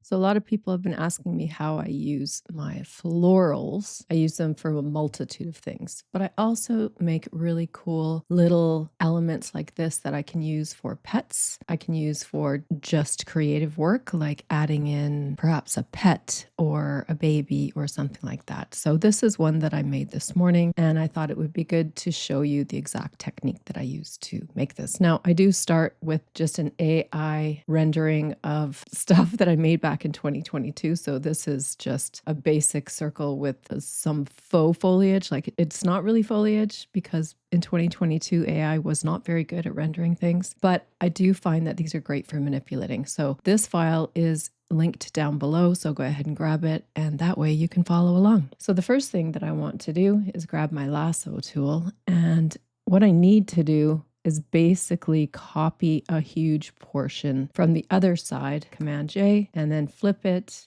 So a lot of people have been asking me how I use my florals. I use them for a multitude of things, but I also make really cool little elements like this that I can use for pets. I can use for just creative work, like adding in perhaps a pet or a baby or something like that. So this is one that I made this morning, and I thought it would be good to show you the exact technique that I use to make this. Now, I do start with just an AI rendering of stuff that I made back in 2022. So this is just a basic circle with some faux foliage. Like it's not really foliage because in 2022, AI was not very good at rendering things, but I do find that these are great for manipulating. So this file is linked down below, so go ahead and grab it, and that way you can follow along. So the first thing that I want to do is grab my lasso tool, and what I need to do is basically copy a huge portion from the other side, Command J, and then flip it,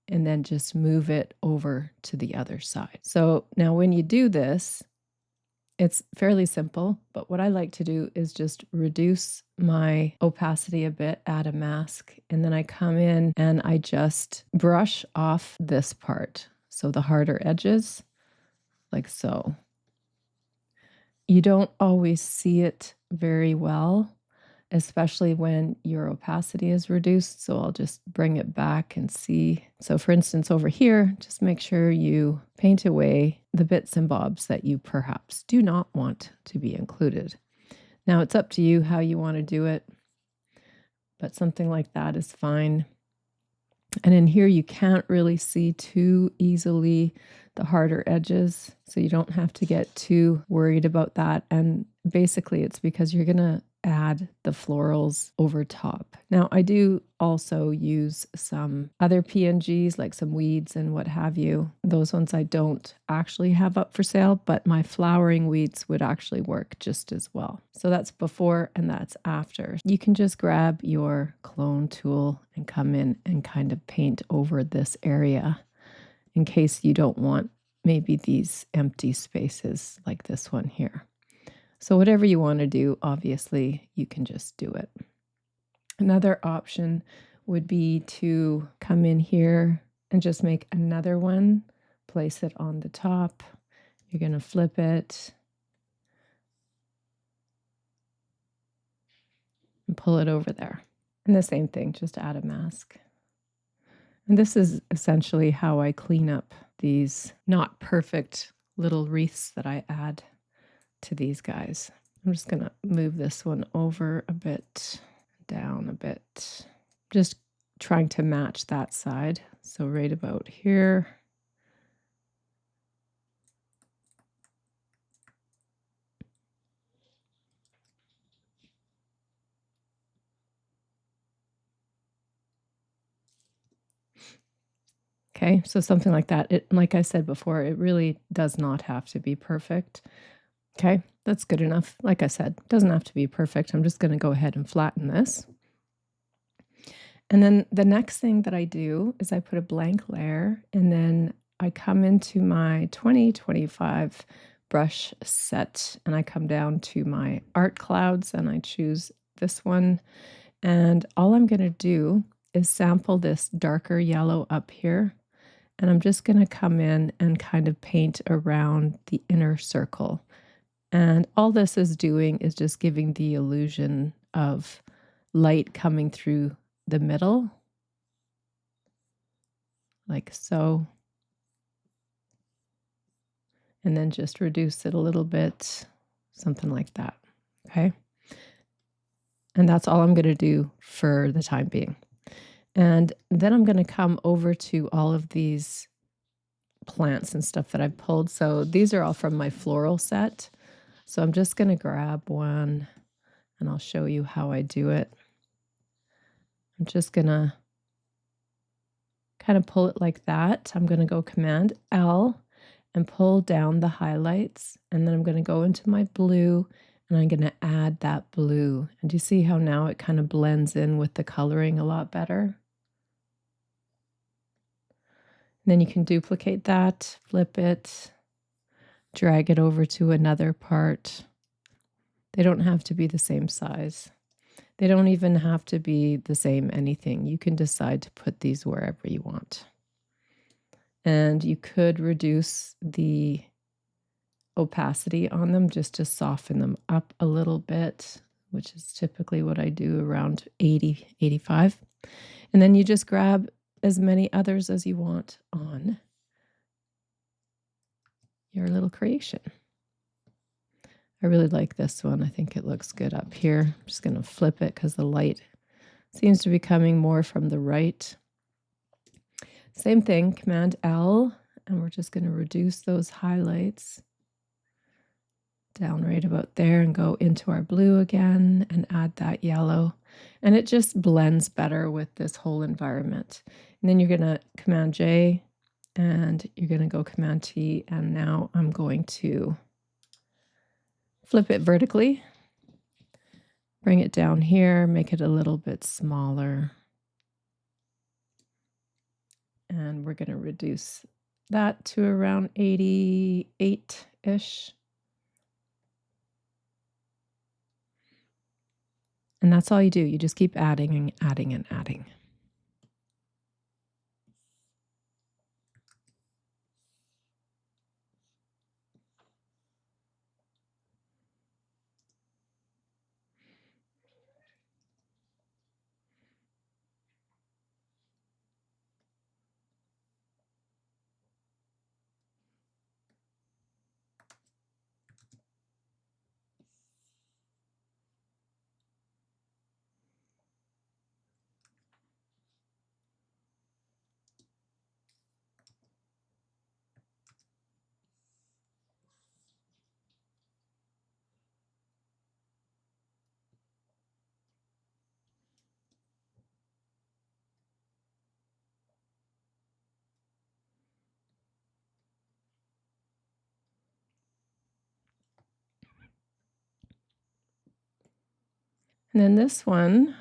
and then just move it over to the other side. So now when you do this, it's fairly simple, but what I like to do is just reduce my opacity a bit, add a mask, and then I come in and I just brush off this part. So the harder edges, like so. You don't always see it very well, especially when your opacity is reduced. So I'll just bring it back and see. So for instance, over here, just make sure you paint away the bits and bobs that you perhaps do not want to be included. Now it's up to you how you want to do it, but something like that is fine. And in here, you can't really see too easily the harder edges, so you don't have to get too worried about that. And basically, it's because you're going to add the florals over top. Now, I do also use some other PNGs, like some weeds and what have you. Those ones I don't actually have up for sale, but my flowering weeds would actually work just as well. So that's before and that's after. You can just grab your clone tool and come in and kind of paint over this area in case you don't want maybe these empty spaces like this one here. So whatever you want to do, obviously, you can just do it. Another option would be to come in here and just make another one, place it on the top. You're going to flip it and pull it over there. And the same thing, just add a mask. And this is essentially how I clean up these not perfect little wreaths that I add to these guys. I'm just going to move this one over a bit, down a bit, just trying to match that side. So right about here. Okay, so something like that. It, like I said before, it really does not have to be perfect. Okay, that's good enough. Like I said, it doesn't have to be perfect. I'm just going to go ahead and flatten this. And then the next thing that I do is I put a blank layer, and then I come into my 2025 brush set, and I come down to my art clouds, and I choose this one. And all I'm going to do is sample this darker yellow up here. And I'm just going to come in and kind of paint around the inner circle. And all this is doing is just giving the illusion of light coming through the middle, like so. And then just reduce it a little bit, something like that, okay? And that's all I'm going to do for the time being. And then I'm going to come over to all of these plants and stuff that I pulled. So these are all from my floral set. So I'm just going to grab one and I'll show you how I do it. I'm just going to kind of pull it like that. I'm going to go Command L and pull down the highlights. And then I'm going to go into my blue and I'm going to add that blue. And do you see how now it kind of blends in with the coloring a lot better? And then you can duplicate that, flip it, drag it over to another part. They don't have to be the same size. They don't even have to be the same anything. You can decide to put these wherever you want. And you could reduce the opacity on them just to soften them up a little bit, which is typically what I do around 80, 85. And then you just grab as many others as you want on your little creation. I really like this one. I think it looks good up here. I'm just going to flip it because the light seems to be coming more from the right. Same thing, Command L, and we're just going to reduce those highlights down right about there and go into our blue again and add that yellow. And it just blends better with this whole environment. And then you're going to Command J and you're going to go Command T. And now I'm going to flip it vertically, bring it down here, make it a little bit smaller. And we're going to reduce that to around 88-ish. And that's all you do. You just keep adding and adding and adding. And then this one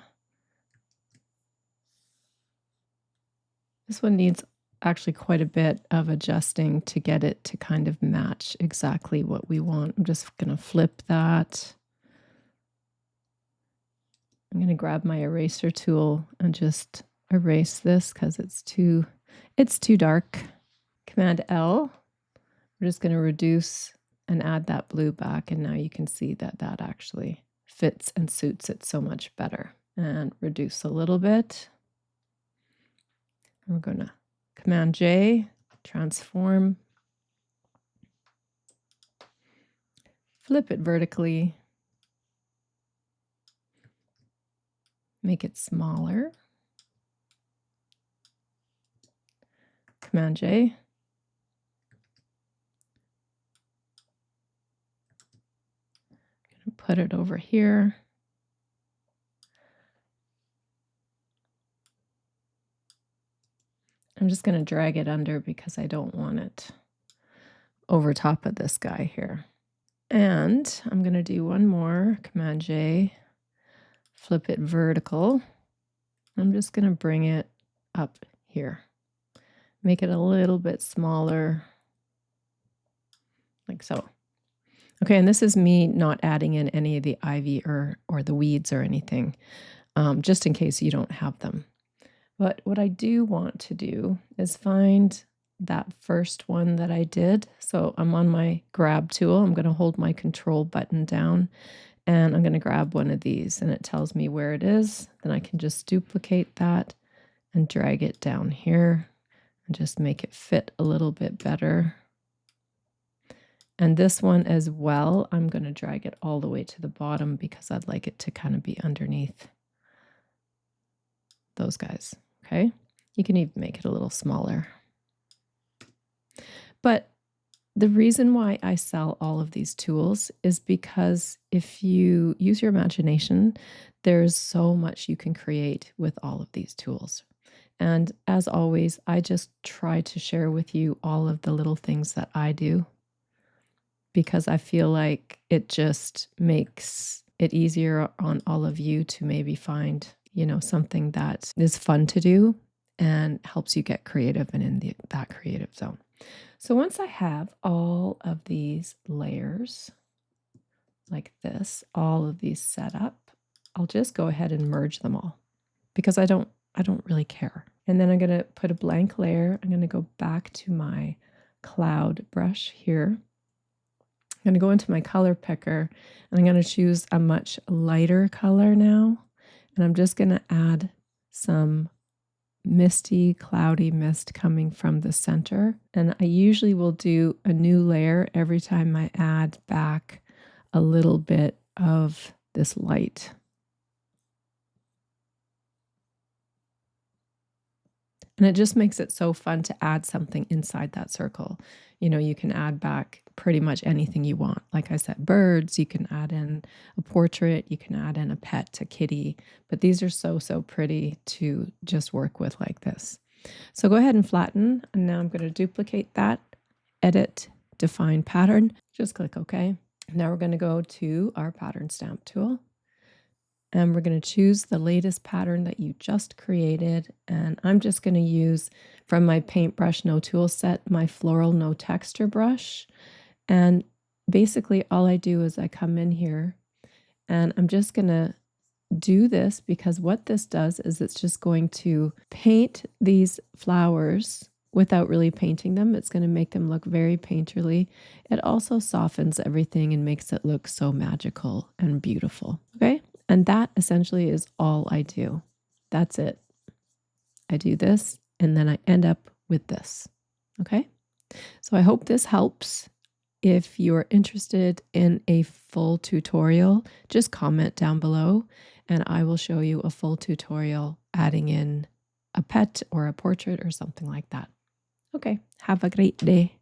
needs actually quite a bit of adjusting to get it to kind of match exactly what we want. I'm just going to flip that. I'm going to grab my eraser tool and just erase this because it's too dark. Command L. We're just going to reduce and add that blue back. And now you can see that that actually fits and suits it so much better. And reduce a little bit. We're going to Command J, transform, flip it vertically, make it smaller. Command J. Put it over here. I'm just going to drag it under because I don't want it over top of this guy here. And I'm going to do one more, Command J, flip it vertical. I'm just going to bring it up here. Make it a little bit smaller, like so. Okay, and this is me not adding in any of the ivy or the weeds or anything, just in case you don't have them. But what I do want to do is find that first one that I did. So I'm on my grab tool. I'm going to hold my control button down and I'm going to grab one of these and it tells me where it is. Then I can just duplicate that and drag it down here and just make it fit a little bit better. And this one as well, I'm going to drag it all the way to the bottom because I'd like it to kind of be underneath those guys. Okay, you can even make it a little smaller. But the reason why I sell all of these tools is because if you use your imagination, there's so much you can create with all of these tools. And as always, I just try to share with you all of the little things that I do because I feel like it just makes it easier on all of you to maybe find something that is fun to do and helps you get creative and in that creative zone. So once I have all of these layers like this, all of these set up, I'll just go ahead and merge them all because I don't really care. And then I'm going to put a blank layer. I'm going to go back to my cloud brush here. I'm going to go into my color picker and I'm going to choose a much lighter color now. And I'm just going to add some misty, cloudy mist coming from the center. And I usually will do a new layer every time I add back a little bit of this light. And it just makes it so fun to add something inside that circle. You know, you can add back pretty much anything you want. Like I said, birds, you can add in a portrait, you can add in a pet, a kitty, but these are so, so pretty to just work with like this. So go ahead and flatten. And now I'm going to duplicate that, edit, define pattern, just click OK. Now we're going to go to our pattern stamp tool. And we're going to choose the latest pattern that you just created. And I'm just going to use from my paintbrush no tool set, my Floral no texture brush. And basically all I do is I come in here and I'm just going to do this because what this does is it's just going to paint these flowers without really painting them. It's going to make them look very painterly. It also softens everything and makes it look so magical and beautiful. Okay. And that essentially is all I do. That's it. I do this and then I end up with this. Okay. So I hope this helps. If you're interested in a full tutorial, just comment down below and I will show you a full tutorial adding in a pet or a portrait or something like that. Okay. Have a great day.